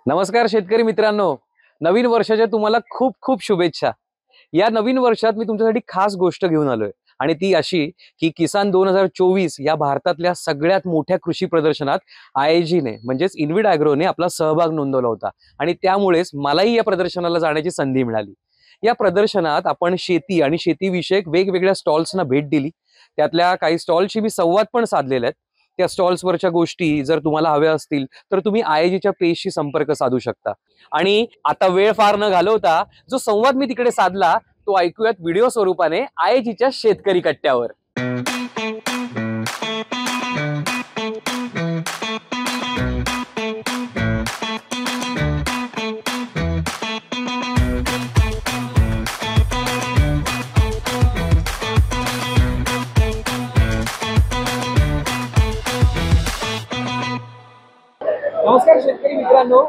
नमस्कार शेतकरी मित्रांनो, नवीन वर्षाच्या तुम्हाला खूप खूप शुभेच्छा। या नवीन वर्षात मी तुमच्यासाठी खास गोष्ट घेऊन आलोय आणि ती अशी की किसान 2024 या भारतातल्या सगळ्यात मोठ्या कृषी प्रदर्शनात IIG ने म्हणजेच इन्व्हिड ॲग्रोने आपला सहभाग नोंदवला होता आणि त्यामुळेच मलाही या प्रदर्शनाला जाण्याची संधी मिळाली। या प्रदर्शनात आपण शेती आणि शेतीविषयक वेगवेगळ्या स्टॉल्सना भेट दिली। त्यातल्या काही स्टॉल्सशी मी संवाद पण साधलेले आहेत। त्या स्टॉल्सवरच्या गोष्टी जर तुम्हाला हव्या असतील तर तुम्ही IIGच्या पेजशी संपर्क साधू शकता। आणि आता वेळ फार न घालवता जो संवाद मी तिकडे साधला तो ऐकूयात व्हिडिओ स्वरूपाने IIGच्या शेतकरी कट्ट्यावर। नमस्कार शेतकरी मित्रांनो,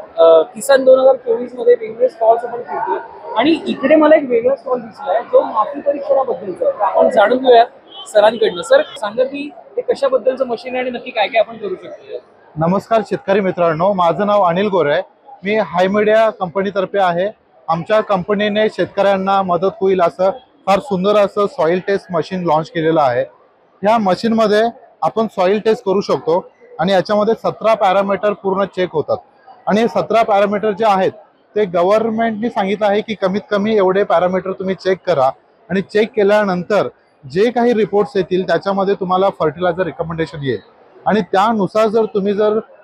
किसान 2024 मध्ये वेगवेगळे स्टॉल्स आपण फिरतोय आणि इकडे मला एक वेगळा स्टॉल दिसलाय जो माती परीक्षणाबद्दलचा आहे। आपण जाणून घेऊया सरांकडनं। सर सांगा की हे कशाबद्दलचं मशीन आहे आणि नक्की काय काय आपण करू शकतो। नमस्कार शेतकरी मित्रांनो, माझं नाव अनिल गोरे आहे। मी हाय मीडिया कंपनीतर्फे आहे। आमच्या कंपनीने शेतकऱ्यांना मदत होईल असं फार सुंदर असं सॉइल टेस्ट मशीन लॉन्च केलेलं आहे। ह्या मशीनमध्ये आपण सॉइल टेस्ट करू शकतो आणि याच्यामध्ये 17 पॅरामीटर पूर्ण चेक होतात आणि 17 पॅरामीटर जे आहेत ते गव्हर्नमेंटने सांगितलं आहे की कमीत कमी एवढे पॅरामीटर तुम्ही चेक करा आणि चेक केल्यानंतर जे काही रिपोर्ट्स येतील त्याच्यामध्ये तुम्हाला फर्टिलायझर रिकमेंडेशन येईल आणि त्यानुसार जर तुम्ही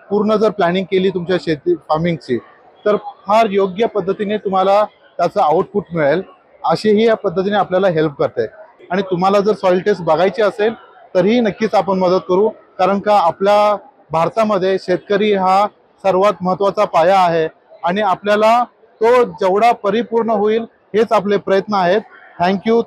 पूर्ण प्लॅनिंग केली तुमच्या शेती फार्मिंगची तर फार योग्य पद्धतीने तुम्हाला त्याचं आउटपुट मिळेल। अशी ही या पद्धतीने आपल्याला हेल्प करते आणि तुम्हाला जर सॉइल टेस्ट बघायची असेल तरीही नक्कीच आपण मदत करू, कारण का आपल्या भारतामध्ये शेतकरी हा सर्वात महत्त्वाचा पाया आहे आणि आपल्याला तो जेवढा परिपूर्ण होईल हेच आपले प्रयत्न आहेत। थँक्यू।